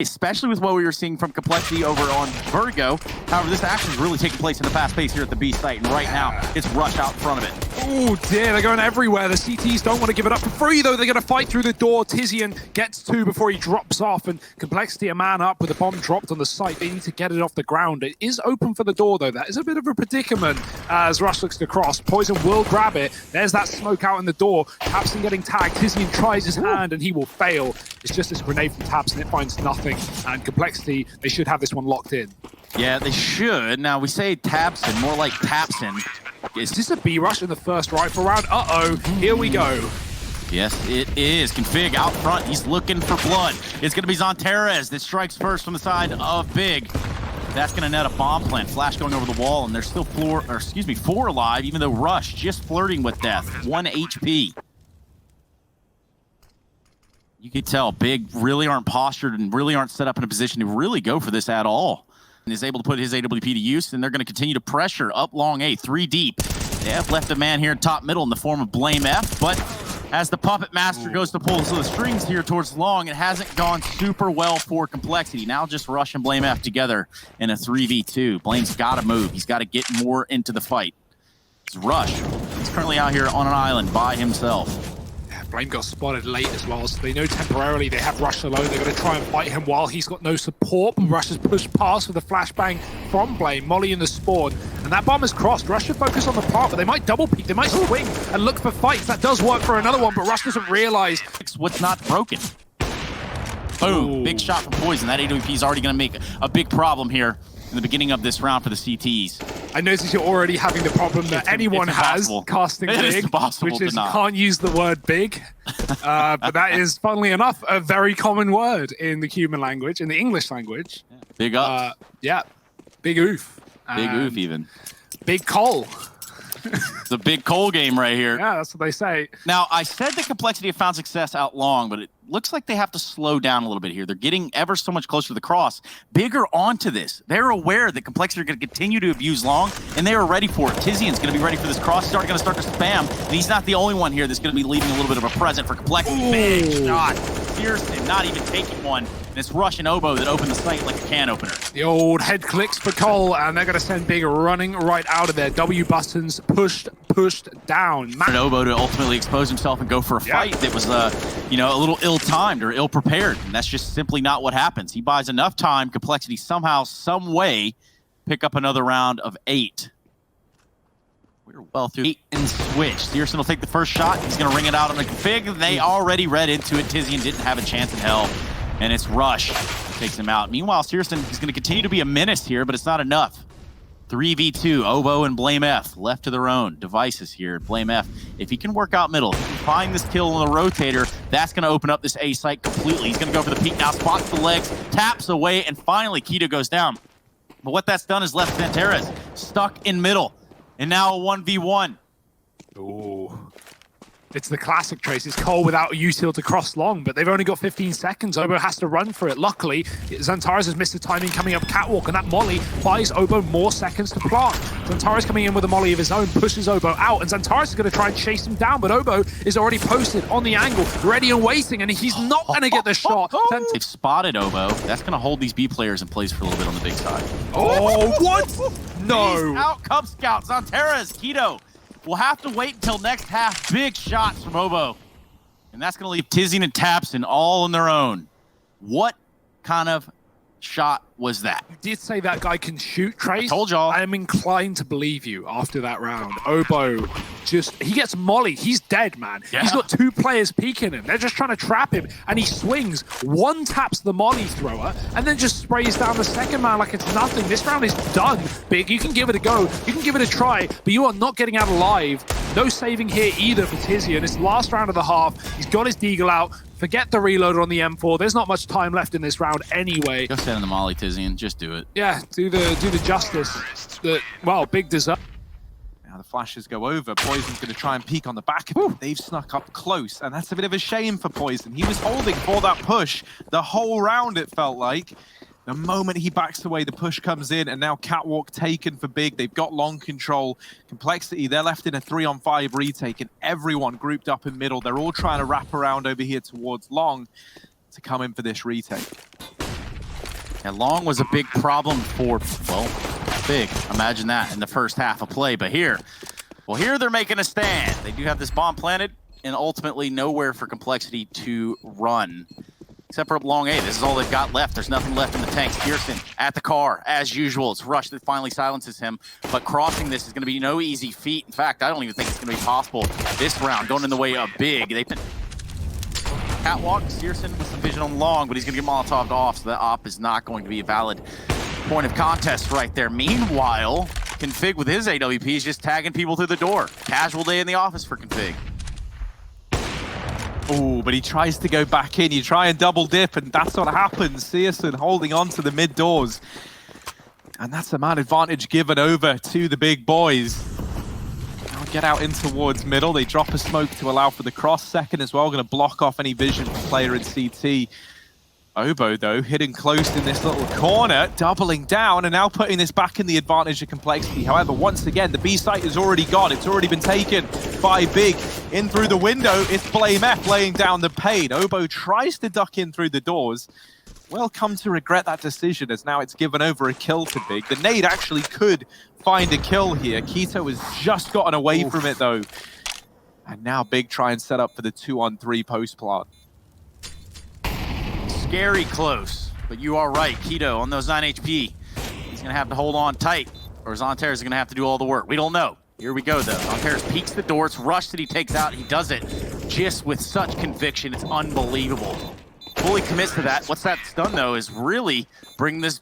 especially with what we were seeing from Complexity over on Vertigo. However, this action is really taking place in the fast pace here at the B site, and right now, it's Rush out in front of it. Oh dear, they're going everywhere. The CTs don't want to give it up for free, though. They're going to fight through the door. Tizian gets 2 before he drops off, and Complexity a man up with a bomb dropped on the site. They need to get it off the ground. It is open for the door, though. That is a bit of a predicament as Rush looks to cross. Poison will grab it. There's that smoke out in the door. Tabson getting tagged. Tizian tries his hand, and he will fail. It's just this grenade from Tabson. It finds nothing. And Complexity, they should have this one locked in. Yeah, they should. Now, we say Tabson, more like Tapson. Is this a B rush in the first rifle round? Uh-oh, here we go. Yes, it is. Config out front. He's looking for blood. It's going to be Zontares that strikes first from the side of Big. That's going to net a bomb plant. Flash going over the wall, and there's still 4 alive, even though Rush just flirting with death. 1 HP. You can tell Big really aren't postured and really aren't set up in a position to really go for this at all. And is able to put his AWP to use, and they're going to continue to pressure up long A, 3 deep. They have left a man here in top middle in the form of Blame F, but as the Puppet Master goes to pull the strings here towards long, it hasn't gone super well for Complexity. Now just Rush and Blame F together in a 3v2. Blame's got to move. He's got to get more into the fight. It's Rush. He's currently out here on an island by himself. Blame got spotted late as well, so they know temporarily they have Rush alone. They're going to try and fight him while he's got no support. But Rush has pushed past with a flashbang from Blame. Molly in the spawn. And that bomb is crossed. Rush should focus on the plant, but they might double peek. They might swing and look for fights. That does work for another one, but Rush doesn't realize what's not broken. Boom. Ooh. Big shot from Poison. That AWP is already going to make a big problem here in the beginning of this round for the CTs. I notice you're already having the problem that anyone has casting big, which is can't use the word big. But that is, funnily enough, a very common word in the human language, in the English language. Yeah. Big up. Yeah, big oof. Big oof even. Big Cole. It's a big Cole game right here. Yeah, that's what they say. Now, I said the Complexity have found success out long, but it looks like they have to slow down a little bit here. They're getting ever so much closer to the cross. Bigger onto this. They're aware that Complexity are going to continue to abuse long, and they are ready for it. Tizian's going to be ready for this cross. He's already going to start to spam, and he's not the only one here that's going to be leaving a little bit of a present for Complexity. Ooh. Big shot. Pearson not even taking one. And it's Rush and Oboe that open the site like a can opener. The old head clicks for Cole, and they're going to send Big running right out of there. W buttons pushed down. And Oboe to ultimately expose himself and go for a fight that was, a little ill-timed or ill-prepared. And that's just simply not what happens. He buys enough time, Complexity somehow, some way, pick up another round of 8. We're well through 8 and switch. Searson will take the first shot. He's going to ring it out on the config. They already read into it. Tizian didn't have a chance in hell. And it's Rush who takes him out. Meanwhile, Searson is going to continue to be a menace here, but it's not enough. 3v2, Oboe and Blame F left to their own devices here. Blame F, if he can work out middle, if he can find this kill on the rotator, that's going to open up this A site completely. He's going to go for the peek now, spots the legs, taps away, and finally Keto goes down. But what that's done is left Zontares stuck in middle, and now a 1v1. Ooh. It's the classic Trace. It's Cole without a util to cross long, but they've only got 15 seconds. Oboe has to run for it. Luckily, Zontares has missed the timing coming up catwalk, and that molly buys Oboe more seconds to plant. Zontares coming in with a molly of his own, pushes Oboe out, and Zontares is going to try and chase him down, but Oboe is already posted on the angle, ready and waiting, and he's not going to get the shot. They've spotted Oboe. That's going to hold these B players in place for a little bit on the big side. Oh, what? No. He's out, Cub Scout. Zontares, Keto. We'll have to wait until next half. Big shots from Oboe. And that's going to leave Tizian and Tapson all on their own. What kind of shot was that? You did say that guy can shoot, Trace. I told y'all. I am inclined to believe you after that round. Oboe he gets mollied. He's dead, man. Yeah. He's got 2 players peeking him. They're just trying to trap him, and he swings. One taps the molly thrower, and then just sprays down the second man like it's nothing. This round is done, Big. You can give it a go. You can give it a try, but you are not getting out alive. No saving here either for Tizian. It's the last round of the half. He's got his deagle out. Forget the reloader on the M4. There's not much time left in this round anyway. Just send in the molly, Tizian. Just do it. Yeah, do the justice that, well, Big deserve. Now the flashes go over. Poison's going to try and peek on the back of it. They've snuck up close, and that's a bit of a shame for Poison. He was holding for that push the whole round, it felt like. The moment he backs away, the push comes in, and now Catwalk taken for Big. They've got long control. Complexity, they're left in a 3-on-5 retake, and everyone grouped up in middle. They're all trying to wrap around over here towards long to come in for this retake. And long was a big problem for, well, big. Imagine that in the first half of play. But here, well, here they're making a stand. They do have this bomb planted and ultimately nowhere for Complexity to run. Except for long A. This is all they've got left. There's nothing left in the tanks. Pearson at the car, as usual. It's Rush that finally silences him. But crossing this is going to be no easy feat. In fact, I don't even think it's going to be possible this round, going in the way of big. They've been catwalk. Searson with some vision on long, but he's going to get Molotov'd off, so that op is not going to be a valid point of contest right there. Meanwhile, Config with his AWP is just tagging people through the door. Casual day in the office for Config. Oh, but he tries to go back in. You try and double dip, and that's what happens. Searson holding on to the mid doors. And that's a man advantage given over to the big boys. Now get out in towards middle. They drop a smoke to allow for the cross. Second as well, going to block off any vision from player in CT. Obo, though, hidden close in this little corner, doubling down, and now putting this back in the advantage of Complexity. However, once again, the B site is already gone. It's already been taken by Big. In through the window, it's Blame F laying down the pain. Obo tries to duck in through the doors. Well, come to regret that decision, as now it's given over a kill to Big. The nade actually could find a kill here. Keto has just gotten away from it, though. And now Big try and set up for the 2-on-3 post-plant. Scary close, but you are right. Keto on those 9 HP. He's going to have to hold on tight, or Zontair is going to have to do all the work. We don't know. Here we go, though. Zontair peeks the door. It's Rush that he takes out. He does it just with such conviction. It's unbelievable. Fully commits to that. What's that's done, though, is really bring this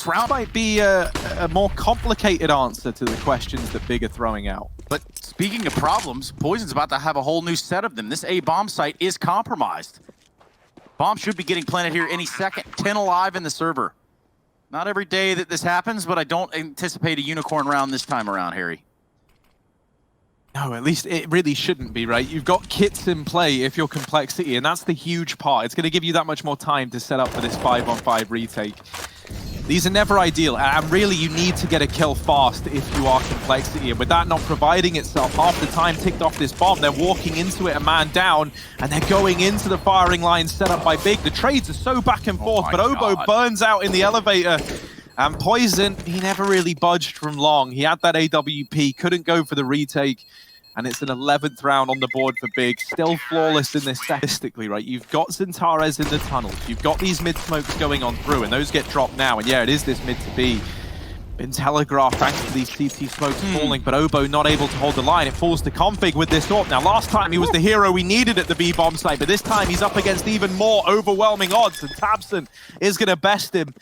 round. Might be a more complicated answer to the questions that Big are throwing out. But speaking of problems, Poison's about to have a whole new set of them. This A bomb site is compromised. Bomb should be getting planted here any second. 10 alive in the server. Not every day that this happens, but I don't anticipate a unicorn round this time around, Harry. No, at least it really shouldn't be, right? You've got kits in play if you're Complexity, and that's the huge part. It's going to give you that much more time to set up for this 5-on-5 retake. These are never ideal, and really you need to get a kill fast if you are Complexity. And with that not providing itself, half the time ticked off this bomb, they're walking into it a man down, and they're going into the firing line set up by Big. The trades are so back and forth, but Obo burns out in the elevator. And Poison, he never really budged from long. He had that AWP, couldn't go for the retake. And it's an 11th round on the board for Big. Still flawless in this statistically, right? You've got Zintares in the tunnels. You've got these mid-smokes going on through, and those get dropped now. And yeah, it is this mid to B. Been telegraphed thanks to these CT smokes falling, but Obo not able to hold the line. It falls to Config with this AWP. Now, last time he was the hero we needed at the B bomb site, but this time he's up against even more overwhelming odds, and Tabson is going to best him.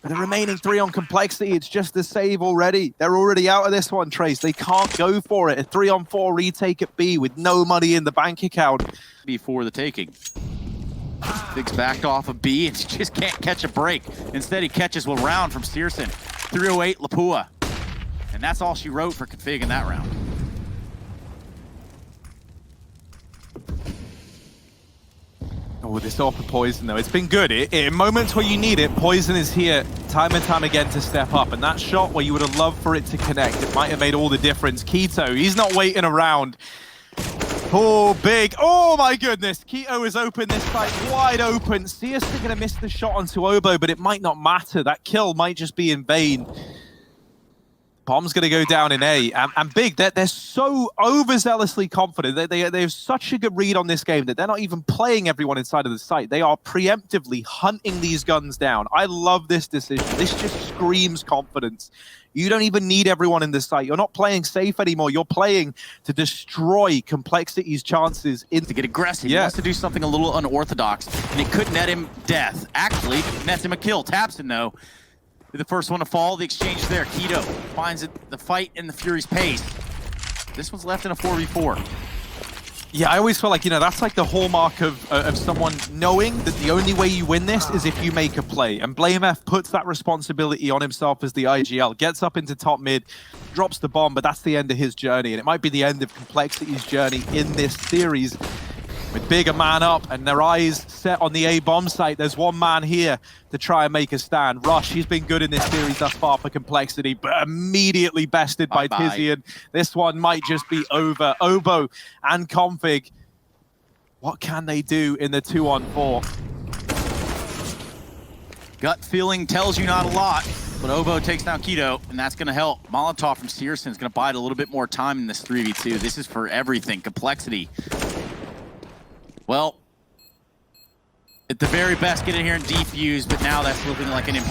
For the remaining 3 on Complexity, it's just the save already. They're already out of this one, Trace. They can't go for it. A 3-on-4 retake at B with no money in the bank account. Before the taking. Big's backed off of B and just can't catch a break. Instead, he catches a round from Searson. 308 Lapua. And that's all she wrote for Config in that round. Oh, this AWP of Poison, though. It's been good. In moments where you need it, Poison is here time and time again to step up. And that shot where you would have loved for it to connect, it might have made all the difference. Keto, he's not waiting around. Oh, Big. Oh, my goodness. Keto is open this side, wide open. Searson going to miss the shot onto Obo, but it might not matter. That kill might just be in vain. Bomb's going to go down in A. And Big, they're so overzealously confident. They have such a good read on this game that they're not even playing everyone inside of the site. They are preemptively hunting these guns down. I love this decision. This just screams confidence. You don't even need everyone in the site. You're not playing safe anymore. You're playing to destroy Complexity's chances. To get aggressive. He wants to do something a little unorthodox, and it could net him death. Actually, it nets him a kill. Tabson, though, the first one to fall. The exchange there. Keto finds it, the fight in the Fury's pace. This one's left in a 4v4. Yeah, I always feel like, that's like the hallmark of someone knowing that the only way you win this is if you make a play. And Blame F puts that responsibility on himself as the IGL, gets up into top mid, drops the bomb, but that's the end of his journey. And it might be the end of Complexity's journey in this series. With Big a man up and their eyes set on the A bomb site, there's one man here to try and make a stand. Rush, he's been good in this series thus far for Complexity, but immediately bested by Tizian. This one might just be over. Obo and Config, what can they do in the 2-on-4? Gut feeling tells you not a lot, but Obo takes down Keto, and that's going to help. Molotov from Searson is going to buy it a little bit more time in this 3v2. This is for everything. Complexity. Well, at the very best, get in here and defuse, but now that's looking like an impossible.